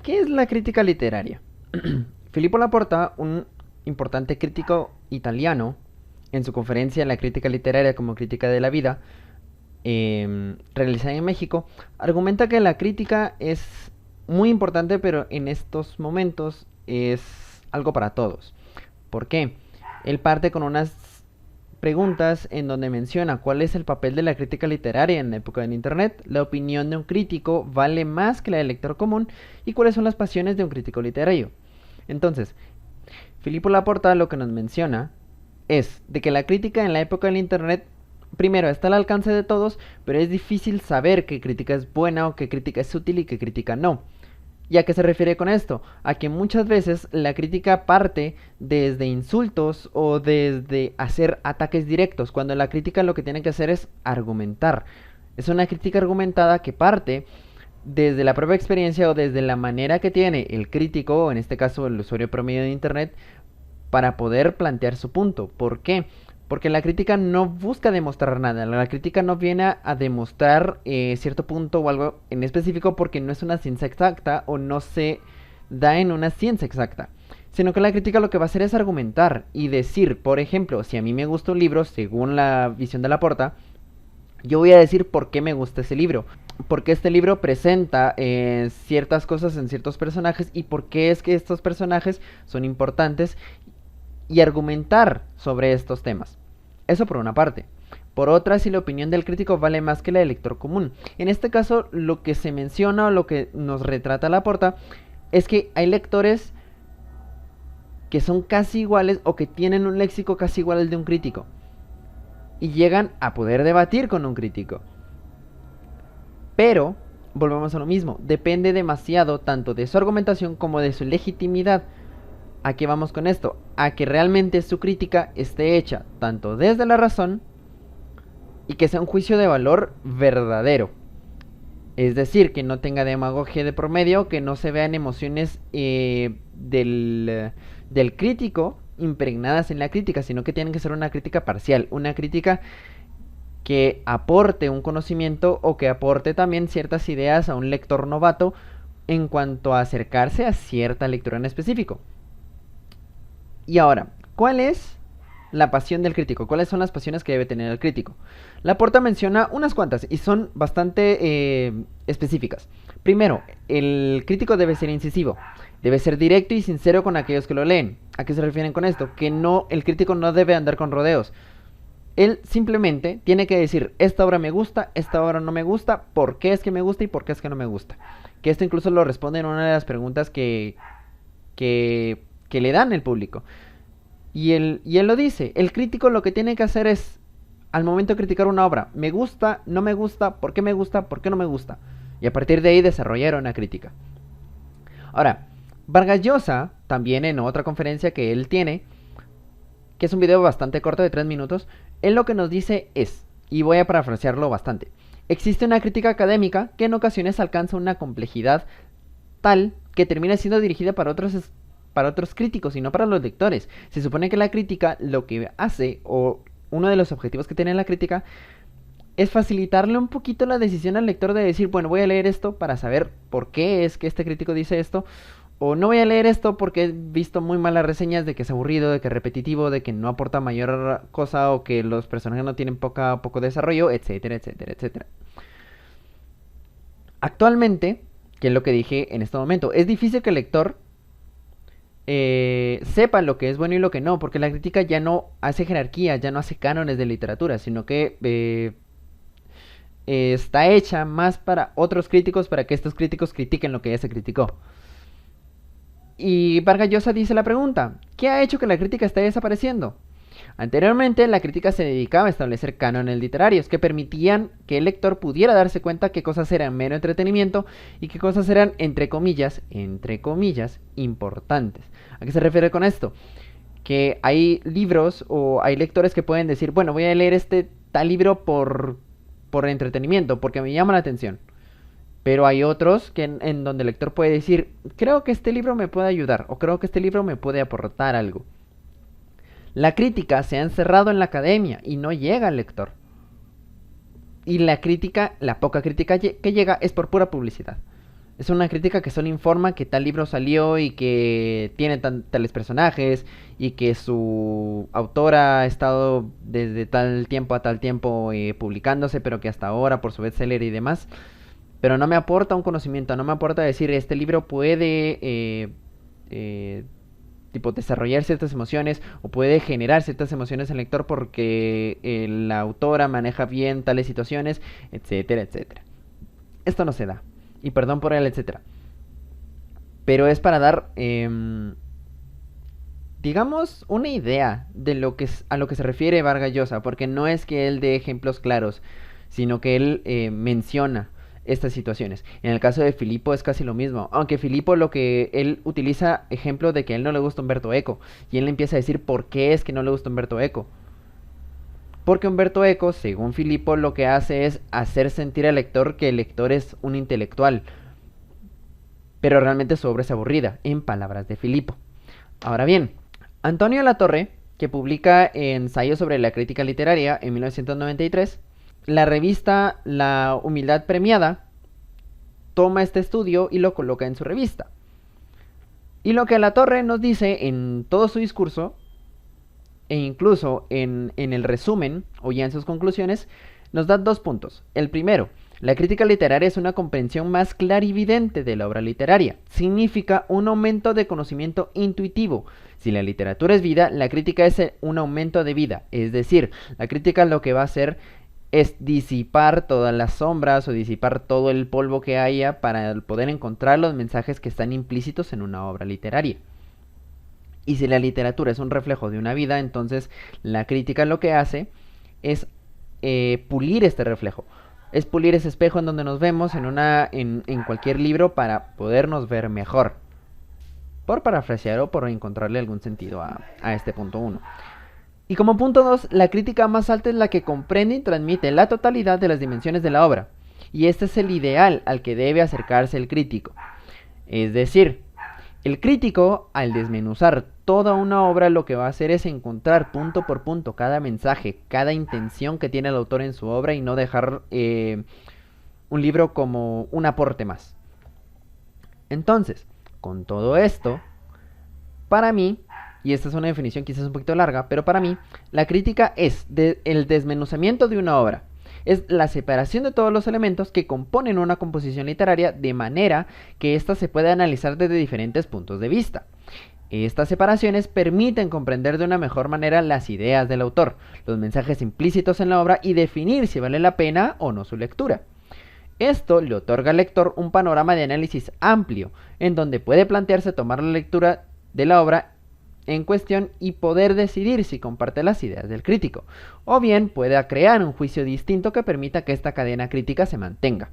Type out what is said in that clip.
¿Qué es la crítica literaria? Filippo Laporta, un importante crítico italiano, en su conferencia La crítica literaria como crítica de la vida, realizada en México, argumenta que la crítica es muy importante, pero en estos momentos es algo para todos. ¿Por qué? Él parte con unas preguntas en donde menciona cuál es el papel de la crítica literaria en la época del Internet, la opinión de un crítico vale más que la del lector común y cuáles son las pasiones de un crítico literario. Entonces, Filippo Laporta lo que nos menciona es de que la crítica en la época del Internet primero está al alcance de todos, pero es difícil saber qué crítica es buena o qué crítica es útil y qué crítica no. ¿Y a qué se refiere con esto? A que muchas veces la crítica parte desde insultos o desde hacer ataques directos, cuando la crítica lo que tiene que hacer es argumentar. Es una crítica argumentada que parte desde la propia experiencia o desde la manera que tiene el crítico, o en este caso el usuario promedio de Internet, para poder plantear su punto. ¿Por qué? Porque la crítica no busca demostrar nada, la crítica no viene a demostrar cierto punto o algo en específico porque no es una ciencia exacta o no se da en una ciencia exacta. Sino que la crítica lo que va a hacer es argumentar y decir, por ejemplo, si a mí me gusta un libro, según la visión de Laporta, yo voy a decir por qué me gusta ese libro. Porque este libro presenta ciertas cosas en ciertos personajes y por qué es que estos personajes son importantes y argumentar sobre estos temas. Eso por una parte. Por otra, si la opinión del crítico vale más que la del lector común. En este caso, lo que se menciona o lo que nos retrata Laporta es que hay lectores que son casi iguales o que tienen un léxico casi igual al de un crítico. Y llegan a poder debatir con un crítico. Pero, volvemos a lo mismo, depende demasiado tanto de su argumentación como de su legitimidad. ¿A qué vamos con esto? A que realmente su crítica esté hecha tanto desde la razón y que sea un juicio de valor verdadero. Es decir, que no tenga demagogia de promedio, que no se vean emociones del crítico impregnadas en la crítica, sino que tienen que ser una crítica parcial, una crítica que aporte un conocimiento o que aporte también ciertas ideas a un lector novato en cuanto a acercarse a cierta lectura en específico. Y ahora, ¿cuál es la pasión del crítico? ¿Cuáles son las pasiones que debe tener el crítico? Laporta menciona unas cuantas y son bastante específicas. Primero, el crítico debe ser incisivo, debe ser directo y sincero con aquellos que lo leen. ¿A qué se refieren con esto? Que no, el crítico no debe andar con rodeos. Él simplemente tiene que decir, esta obra me gusta, esta obra no me gusta, por qué es que me gusta y por qué es que no me gusta. Que esto incluso lo responde en una de las preguntas que le dan el público. Y él lo dice, el crítico lo que tiene que hacer es, al momento de criticar una obra, me gusta, no me gusta, por qué no me gusta. Y a partir de ahí desarrollar una crítica. Ahora, Vargas Llosa, también en otra conferencia que él tiene, que es un video bastante corto de 3 minutos, él lo que nos dice es, y voy a parafrasearlo bastante, existe una crítica académica que en ocasiones alcanza una complejidad tal que termina siendo dirigida para otros críticos y no para los lectores. Se supone que la crítica lo que hace, o uno de los objetivos que tiene la crítica, es facilitarle un poquito la decisión al lector de decir, bueno, voy a leer esto para saber por qué es que este crítico dice esto, o no voy a leer esto porque he visto muy malas reseñas de que es aburrido, de que es repetitivo, de que no aporta mayor cosa o que los personajes no tienen poco desarrollo, etcétera, etcétera, etcétera. Actualmente, que es lo que dije en este momento, es difícil que el lector sepa lo que es bueno y lo que no, porque la crítica ya no hace jerarquía, ya no hace cánones de literatura, sino que está hecha más para otros críticos, para que estos críticos critiquen lo que ya se criticó. Y Vargas Llosa dice la pregunta, ¿qué ha hecho que la crítica esté desapareciendo? Anteriormente, la crítica se dedicaba a establecer cánones literarios que permitían que el lector pudiera darse cuenta qué cosas eran mero entretenimiento y qué cosas eran, entre comillas, importantes. ¿A qué se refiere con esto? Que hay libros o hay lectores que pueden decir, bueno, voy a leer este tal libro por entretenimiento, porque me llama la atención. Pero hay otros que en donde el lector puede decir, creo que este libro me puede ayudar o creo que este libro me puede aportar algo. La crítica se ha encerrado en la academia y no llega al lector. Y la crítica, la poca crítica que llega es por pura publicidad. Es una crítica que solo informa que tal libro salió y que tiene tales personajes y que su autora ha estado desde tal tiempo a tal tiempo publicándose, pero que hasta ahora por su bestseller y demás. Pero no me aporta un conocimiento, no me aporta decir este libro puede eh, tipo desarrollar ciertas emociones o puede generar ciertas emociones en el lector porque la autora maneja bien tales situaciones, etcétera, etcétera. Esto no se da. Y perdón por el etcétera. Pero es para dar, digamos, una idea de a lo que se refiere Vargas Llosa, porque no es que él dé ejemplos claros, sino que él menciona estas situaciones. En el caso de Filipo es casi lo mismo, aunque Filipo lo que él utiliza ejemplo de que a él no le gusta Humberto Eco, y él le empieza a decir por qué es que no le gusta Humberto Eco. Porque Humberto Eco, según Filipo, lo que hace es hacer sentir al lector que el lector es un intelectual, pero realmente su obra es aburrida, en palabras de Filipo. Ahora bien, Antonio Latorre, que publica Ensayo sobre la crítica literaria en 1993, la revista La Humildad Premiada toma este estudio y lo coloca en su revista. Y lo que Latorre nos dice en todo su discurso, e incluso en el resumen o ya en sus conclusiones, nos da dos puntos. El primero, la crítica literaria es una comprensión más clarividente de la obra literaria. Significa un aumento de conocimiento intuitivo. Si la literatura es vida, la crítica es un aumento de vida. Es decir, la crítica lo que va a hacer es disipar todas las sombras o disipar todo el polvo que haya para poder encontrar los mensajes que están implícitos en una obra literaria. Y si la literatura es un reflejo de una vida, entonces la crítica lo que hace es pulir este reflejo. Es pulir ese espejo en donde nos vemos en cualquier libro para podernos ver mejor. Por parafrasear o por encontrarle algún sentido a este punto 1. Y como punto 2, la crítica más alta es la que comprende y transmite la totalidad de las dimensiones de la obra. Y este es el ideal al que debe acercarse el crítico. Es decir, el crítico, al desmenuzar toda una obra, lo que va a hacer es encontrar punto por punto cada mensaje, cada intención que tiene el autor en su obra y no dejar un libro como un aporte más. Entonces, con todo esto, para mí, y esta es una definición quizás un poquito larga, pero para mí, la crítica es el desmenuzamiento de una obra. Es la separación de todos los elementos que componen una composición literaria de manera que ésta se puede analizar desde diferentes puntos de vista. Estas separaciones permiten comprender de una mejor manera las ideas del autor, los mensajes implícitos en la obra y definir si vale la pena o no su lectura. Esto le otorga al lector un panorama de análisis amplio, en donde puede plantearse tomar la lectura de la obra en cuestión y poder decidir si comparte las ideas del crítico, o bien pueda crear un juicio distinto que permita que esta cadena crítica se mantenga.